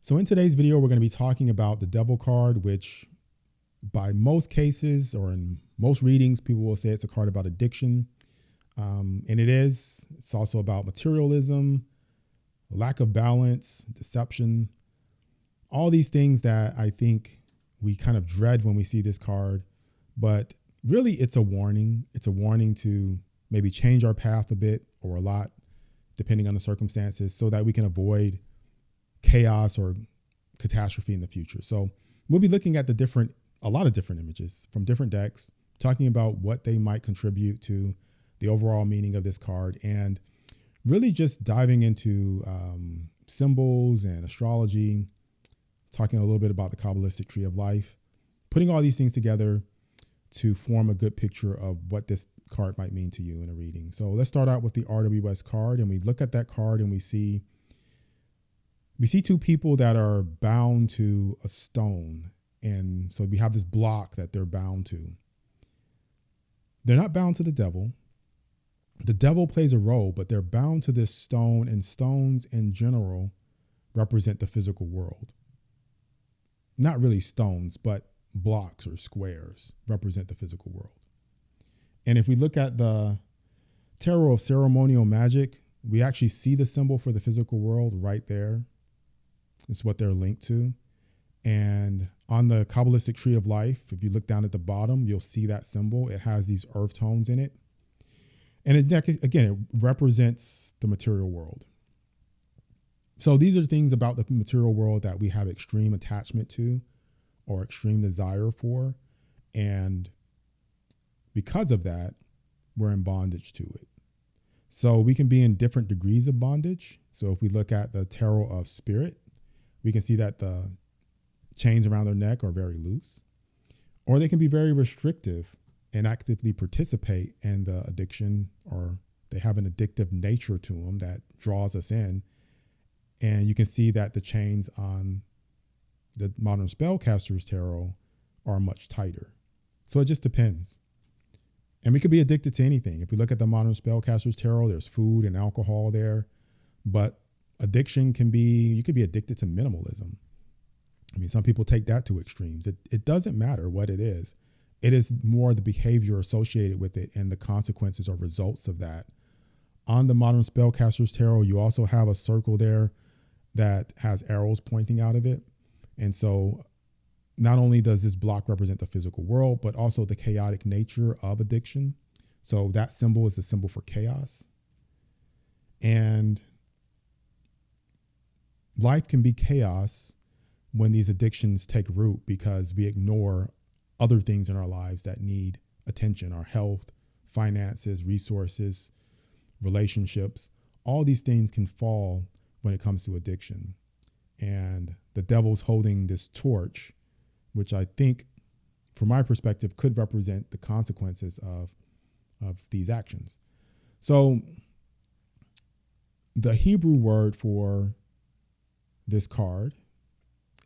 So in today's video, we're going to be talking about the devil card, which by most cases or in most readings, people will say it's a card about addiction. And it is. It's also about materialism, lack of balance, deception, all these things that I think we kind of dread when we see this card. But really, it's a warning. It's a warning to maybe change our path a bit or a lot, depending on the circumstances, so that we can avoid chaos or catastrophe in the future. So we'll be looking at a lot of different images from different decks, talking about what they might contribute to the overall meaning of this card, and really just diving into symbols and astrology, talking a little bit about the Kabbalistic tree of life, putting all these things together to form a good picture of what this card might mean to you in a reading. So let's start out with the RWS card, and we look at that card and we see two people that are bound to a stone. And so we have this block that they're bound to. They're not bound to the devil. The devil plays a role, but they're bound to this stone, and stones in general represent the physical world. Not really stones, but blocks or squares represent the physical world. And if we look at the Tarot of Ceremonial Magic, we actually see the symbol for the physical world right there. It's what they're linked to. And on the Kabbalistic tree of life, if you look down at the bottom, you'll see that symbol. It has these earth tones in it. And it represents the material world. So these are things about the material world that we have extreme attachment to or extreme desire for. And because of that, we're in bondage to it. So we can be in different degrees of bondage. So if we look at the Tarot of Spirit, we can see that the chains around their neck are very loose, or they can be very restrictive and actively participate in the addiction, or they have an addictive nature to them that draws us in. And you can see that the chains on the Modern Spellcasters Tarot are much tighter. So it just depends. And we could be addicted to anything. If we look at the Modern Spellcasters Tarot, there's food and alcohol there, but addiction can be, you could be addicted to minimalism. I mean, some people take that to extremes. It doesn't matter what it is. It is more the behavior associated with it and the consequences or results of that. On the Modern Spellcasters Tarot, you also have a circle there that has arrows pointing out of it. And so not only does this block represent the physical world, but also the chaotic nature of addiction. So that symbol is the symbol for chaos. And life can be chaos when these addictions take root because we ignore other things in our lives that need attention, our health, finances, resources, relationships. All these things can fall when it comes to addiction. And the devil's holding this torch, which I think, from my perspective, could represent the consequences of these actions. So the Hebrew word for this card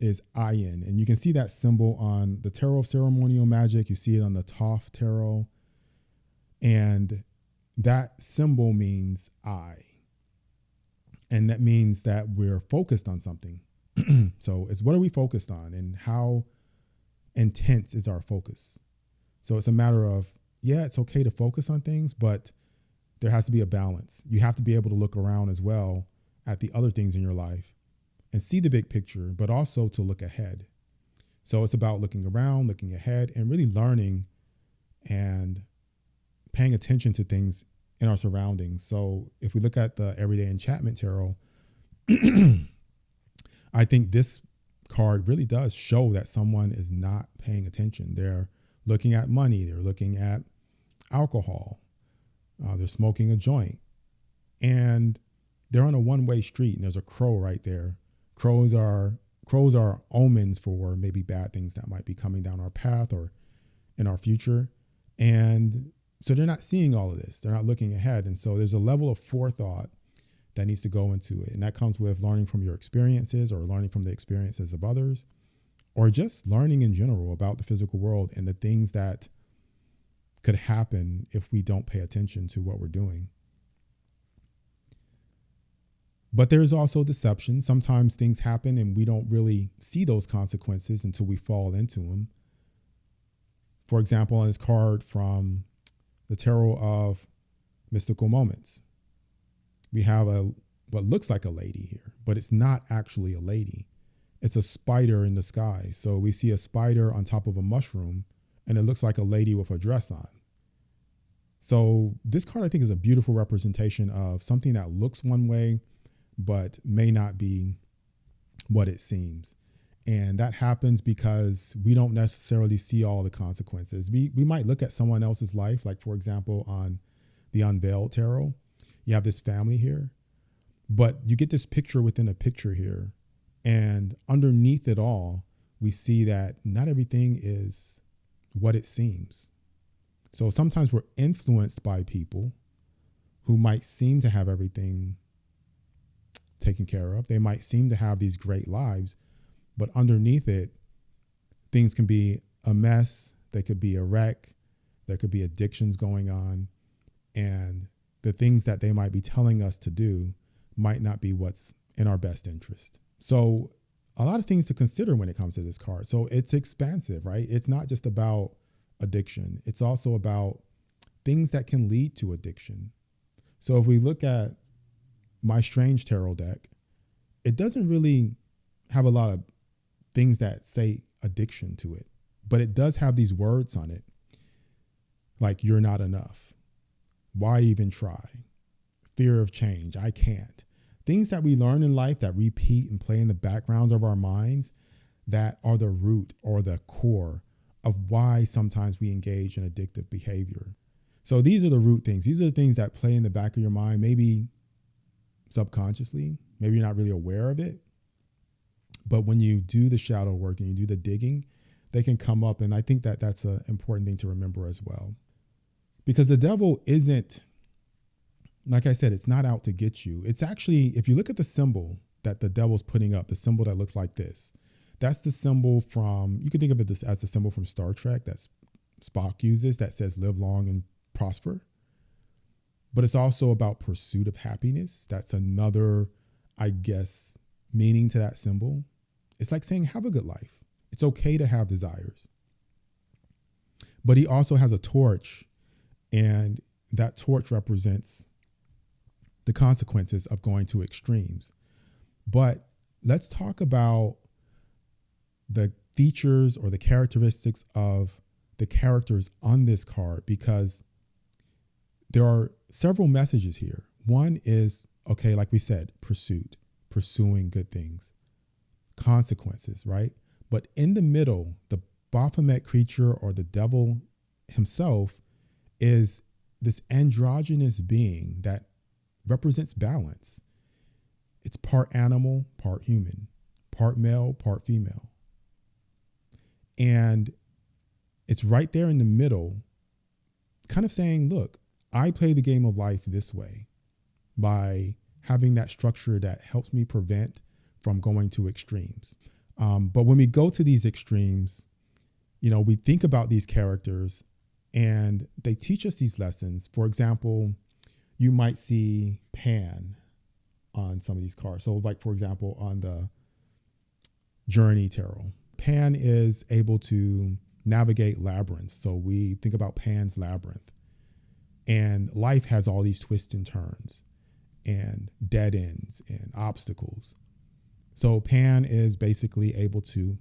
is ayin, and you can see that symbol on the Tarot of Ceremonial Magic. You see it on the Toph Tarot, and that symbol means eye, and that means that we're focused on something. So it's what are we focused on, and how intense is our focus? So it's a matter of, yeah, it's okay to focus on things, but there has to be a balance. You have to be able to look around as well at the other things in your life and see the big picture, but also to look ahead. So it's about looking around, looking ahead, and really learning and paying attention to things in our surroundings. So if we look at the Everyday Enchantment Tarot, I think this card really does show that someone is not paying attention. They're looking at money, they're looking at alcohol, they're smoking a joint, and they're on a one-way street, and there's a crow right there. Crows are omens for maybe bad things that might be coming down our path or in our future. And so they're not seeing all of this. They're not looking ahead. And so there's a level of forethought that needs to go into it. And that comes with learning from your experiences or learning from the experiences of others, or just learning in general about the physical world and the things that could happen if we don't pay attention to what we're doing. But there's also deception. Sometimes things happen and we don't really see those consequences until we fall into them. For example, on this card from the Tarot of Mystical Moments, we have what looks like a lady here, but it's not actually a lady. It's a spider in the sky. So we see a spider on top of a mushroom, and it looks like a lady with a dress on. So this card, I think, is a beautiful representation of something that looks one way, but may not be what it seems. And that happens because we don't necessarily see all the consequences. We might look at someone else's life, like, for example, on the Unveiled Tarot, you have this family here, but you get this picture within a picture here. And underneath it all, we see that not everything is what it seems. So sometimes we're influenced by people who might seem to have everything taken care of. They might seem to have these great lives, but underneath it, things can be a mess. They could be a wreck. There could be addictions going on. And the things that they might be telling us to do might not be what's in our best interest. So a lot of things to consider when it comes to this card. So it's expansive, right? It's not just about addiction. It's also about things that can lead to addiction. So if we look at my Strange Tarot deck, it doesn't really have a lot of things that say addiction to it, but it does have these words on it, like "you're not enough," "why even try," "fear of change," "I can't." Things that we learn in life that repeat and play in the backgrounds of our minds that are the root or the core of why sometimes we engage in addictive behavior. So these are the root things. These are the things that play in the back of your mind, maybe subconsciously, maybe you're not really aware of it. But when you do the shadow work and you do the digging, they can come up. And I think that that's an important thing to remember as well. Because the devil isn't, like I said, it's not out to get you. It's actually, if you look at the symbol that the devil's putting up, the symbol that looks like this, that's the symbol from, you can think of it as the symbol from Star Trek that Spock uses that says "live long and prosper." But it's also about pursuit of happiness. That's another, I guess, meaning to that symbol. It's like saying have a good life. It's okay to have desires. But he also has a torch, and that torch represents the consequences of going to extremes. But let's talk about the features or the characteristics of the characters on this card, because there are several messages here. One is, okay, like we said, pursuing good things, consequences, right? But in the middle, the Baphomet creature or the devil himself is this androgynous being that represents balance. It's part animal, part human, part male, part female. And it's right there in the middle, kind of saying, look, I play the game of life this way by having that structure that helps me prevent from going to extremes. But when we go to these extremes, we think about these characters and they teach us these lessons. For example, you might see Pan on some of these cards. So like, for example, on the Journey Tarot, Pan is able to navigate labyrinths. So we think about Pan's Labyrinth. And life has all these twists and turns and dead ends and obstacles. So Pan is basically able to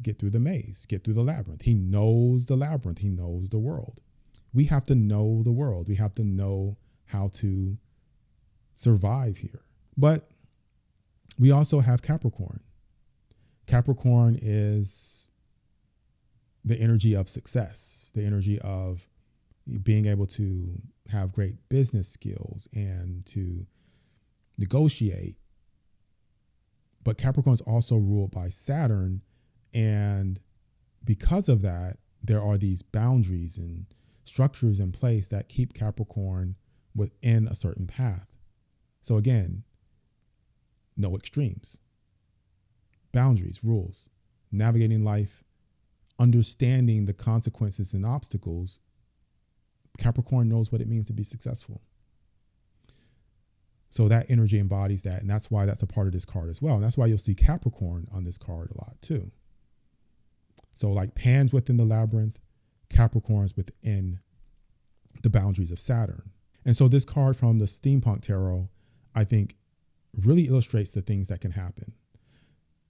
get through the maze, get through the labyrinth. He knows the labyrinth. He knows the world. We have to know the world. We have to know how to survive here. But we also have Capricorn. Capricorn is the energy of success, the energy of being able to have great business skills and to negotiate. But Capricorn is also ruled by Saturn. And because of that, there are these boundaries and structures in place that keep Capricorn within a certain path. So again, no extremes, boundaries, rules, navigating life, understanding the consequences and obstacles. Capricorn knows what it means to be successful. So that energy embodies that. And that's why that's a part of this card as well. And that's why you'll see Capricorn on this card a lot too. So like Pan's within the labyrinth, Capricorn's within the boundaries of Saturn. And so this card from the Steampunk Tarot, I think, really illustrates the things that can happen.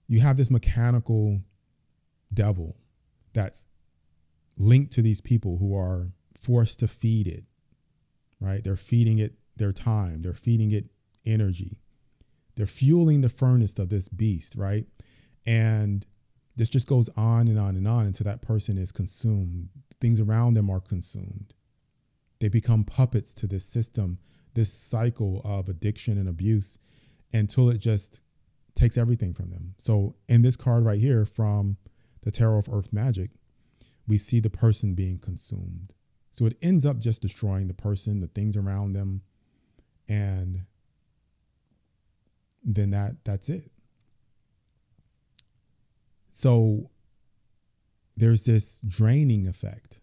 You have this mechanical devil that's linked to these people who are forced to feed it, right? They're feeding it their time. They're feeding it energy. They're fueling the furnace of this beast, right? And this just goes on and on and on until that person is consumed. Things around them are consumed. They become puppets to this system, this cycle of addiction and abuse, until it just takes everything from them. So in this card right here from the Tarot of Earth Magic, we see the person being consumed. So it ends up just destroying the person, the things around them, and then that's it. So there's this draining effect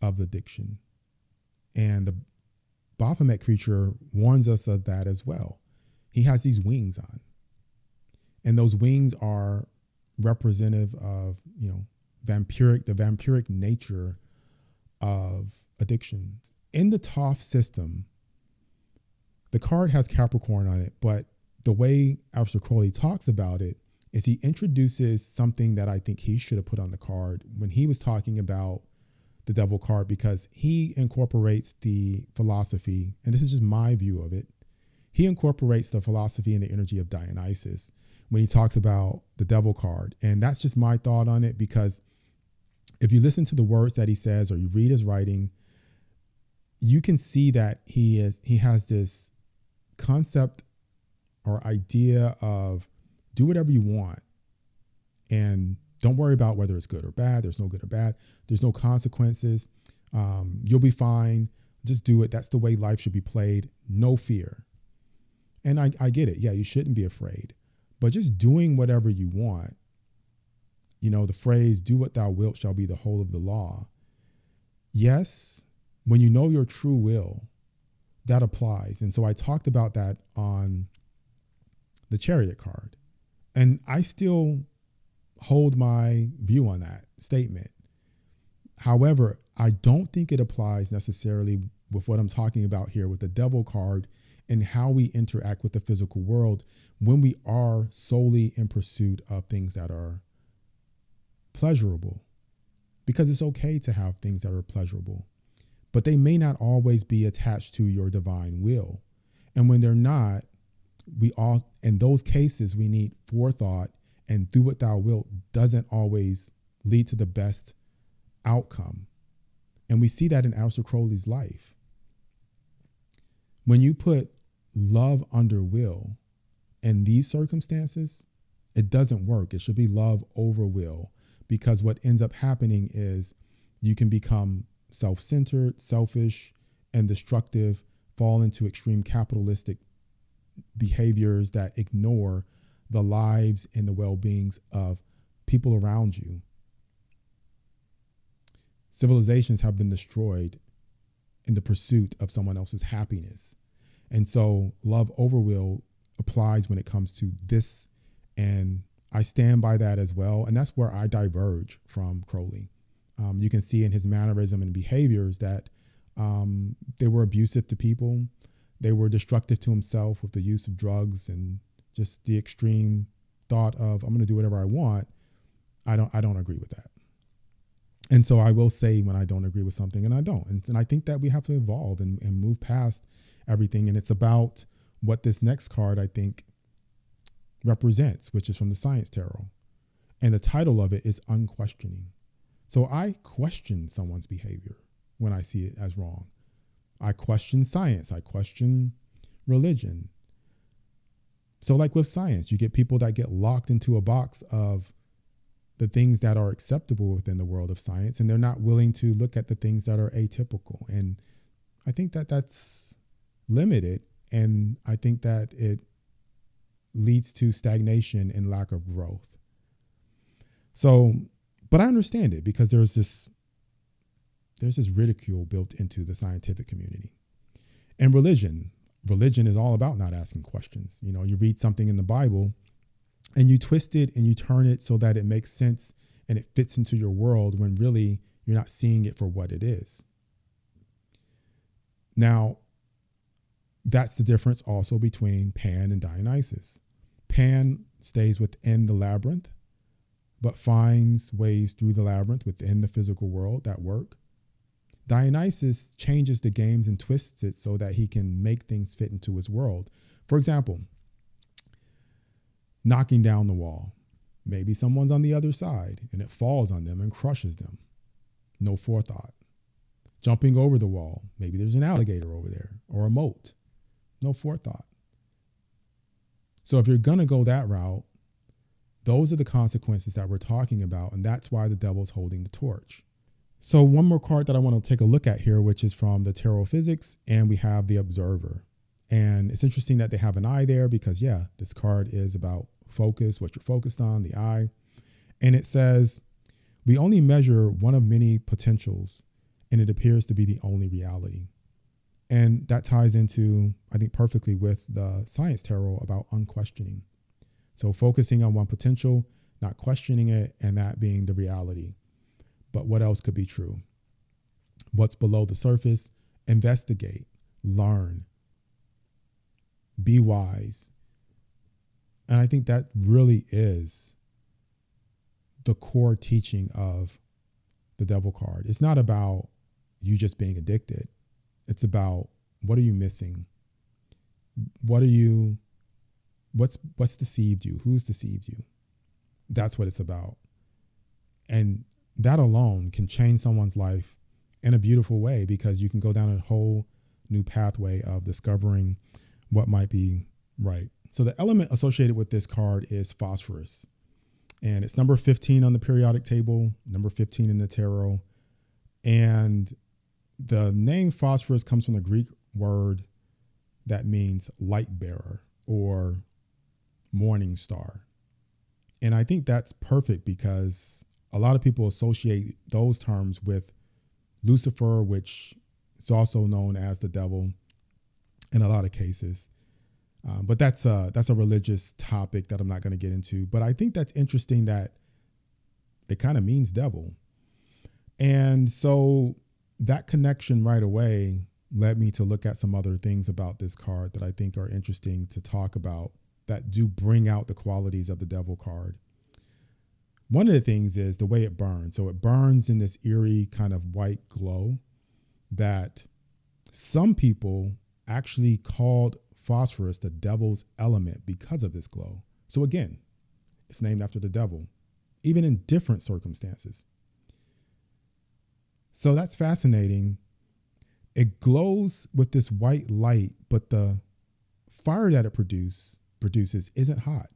of addiction. And the Baphomet creature warns us of that as well. He has these wings on. And those wings are representative of, the vampiric nature of addiction. In the Thoth system, the card has Capricorn on it, but the way Aleister Crowley talks about it is he introduces something that I think he should have put on the card when he was talking about the Devil card, because he incorporates the philosophy, and this is just my view of it, he incorporates the philosophy and the energy of Dionysus when he talks about the Devil card. And that's just my thought on it, because if you listen to the words that he says or you read his writing, you can see that he has this concept or idea of do whatever you want and don't worry about whether it's good or bad. There's no good or bad. There's no consequences. You'll be fine. Just do it. That's the way life should be played. No fear. And I get it. Yeah, you shouldn't be afraid. But just doing whatever you want, the phrase, do what thou wilt shall be the whole of the law. Yes, when you know your true will, that applies. And so I talked about that on the Chariot card. And I still hold my view on that statement. However, I don't think it applies necessarily with what I'm talking about here with the Devil card and how we interact with the physical world when we are solely in pursuit of things that are pleasurable. Because it's okay to have things that are pleasurable, but they may not always be attached to your divine will. And when they're not, in those cases, we need forethought, and do what thou wilt doesn't always lead to the best outcome. And we see that in Aleister Crowley's life. When you put love under will in these circumstances, it doesn't work. It should be love over will, because what ends up happening is you can become self-centered, selfish, and destructive, fall into extreme capitalistic behaviors that ignore the lives and the well-beings of people around you. Civilizations have been destroyed in the pursuit of someone else's happiness. And so love over will applies when it comes to this. And I stand by that as well. And that's where I diverge from Crowley. You can see in his mannerism and behaviors that they were abusive to people. They were destructive to himself with the use of drugs and just the extreme thought of, I'm going to do whatever I want. I don't agree with that. And so I will say when I don't agree with something, and I don't. And I think that we have to evolve and move past everything. And it's about what this next card, I think, represents, which is from the Science Tarot. And the title of it is Unquestioning. So I question someone's behavior when I see it as wrong. I question science. I question religion. So like with science, you get people that get locked into a box of the things that are acceptable within the world of science, and they're not willing to look at the things that are atypical. And I think that that's limited, and I think that it leads to stagnation and lack of growth. So, but I understand it, because there's this ridicule built into the scientific community. And religion religion is all about not asking questions. You know, you read something in the Bible and you twist it and you turn it so that it makes sense and it fits into your world when really you're not seeing it for what it is. Now, that's the difference also between Pan and Dionysus. Pan stays within the labyrinth, but finds ways through the labyrinth within the physical world that work. Dionysus changes the games and twists it so that he can make things fit into his world. For example, knocking down the wall. Maybe someone's on the other side and it falls on them and crushes them. No forethought. Jumping over the wall. Maybe there's an alligator over there or a moat. No forethought. So if you're going to go that route, those are the consequences that we're talking about, and that's why the devil's holding the torch. So one more card that I want to take a look at here, which is from the Tarot Physics, and we have the Observer. And it's interesting that they have an eye there because, yeah, this card is about focus, what you're focused on, the eye. And it says, we only measure one of many potentials, and it appears to be the only reality. And that ties into, I think, perfectly with the Science Tarot about unquestioning. So focusing on one potential, not questioning it, and that being the reality. But what else could be true? What's below the surface? Investigate, learn, be wise. And I think that really is the core teaching of the Devil card. It's not about you just being addicted. It's about, what are you missing? What's deceived you? Who's deceived you? That's what it's about. And that alone can change someone's life in a beautiful way, because you can go down a whole new pathway of discovering what might be right. So the element associated with this card is phosphorus. And it's number 15 on the periodic table, number 15 in the tarot. And the name phosphorus comes from the Greek word that means light bearer or morning star. And I think that's perfect because a lot of people associate those terms with Lucifer, which is also known as the devil in a lot of cases. But that's a religious topic that I'm not going to get into. But I think that's interesting that it kind of means devil. And so that connection right away led me to look at some other things about this card that I think are interesting to talk about that do bring out the qualities of the devil card. One of the things is the way it burns. So it burns in this eerie kind of white glow that some people actually called phosphorus the devil's element because of this glow. So again, it's named after the devil, even in different circumstances. So that's fascinating. It glows with this white light, but the fire that it produces isn't hot.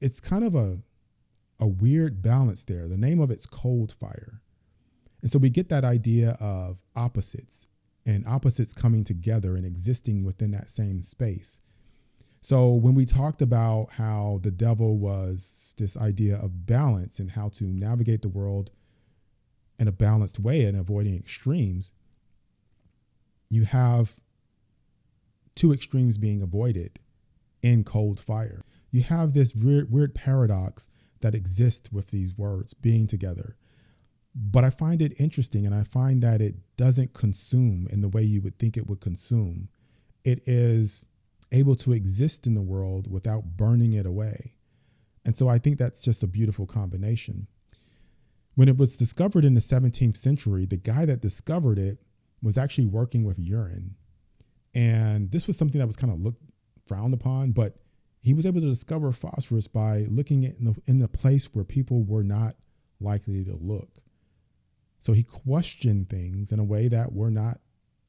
It's kind of a weird balance there. The name of it's cold fire. And so we get that idea of opposites and opposites coming together and existing within that same space. So when we talked about how the devil was this idea of balance and how to navigate the world in a balanced way and avoiding extremes, you have two extremes being avoided in cold fire. You have this weird paradox that exists with these words being together. But I find it interesting, and I find that it doesn't consume in the way you would think it would consume. It is able to exist in the world without burning it away. And so I think that's just a beautiful combination. When it was discovered in the 17th century, the guy that discovered it was actually working with urine. And this was something that was kind of frowned upon, but he was able to discover phosphorus by looking at in the place where people were not likely to look. So he questioned things in a way that were not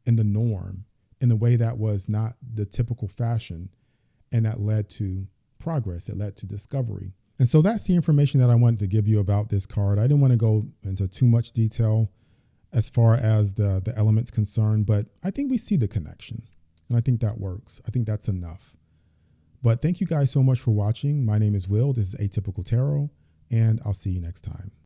in the norm, in a way that was not the typical fashion, and that led to progress. It led to discovery. And so that's the information that I wanted to give you about this card. I didn't want to go into too much detail as far as the elements concerned, but I think we see the connection, and I think that works. I think that's enough. But thank you guys so much for watching. My name is Will. This is Atypical Tarot, and I'll see you next time.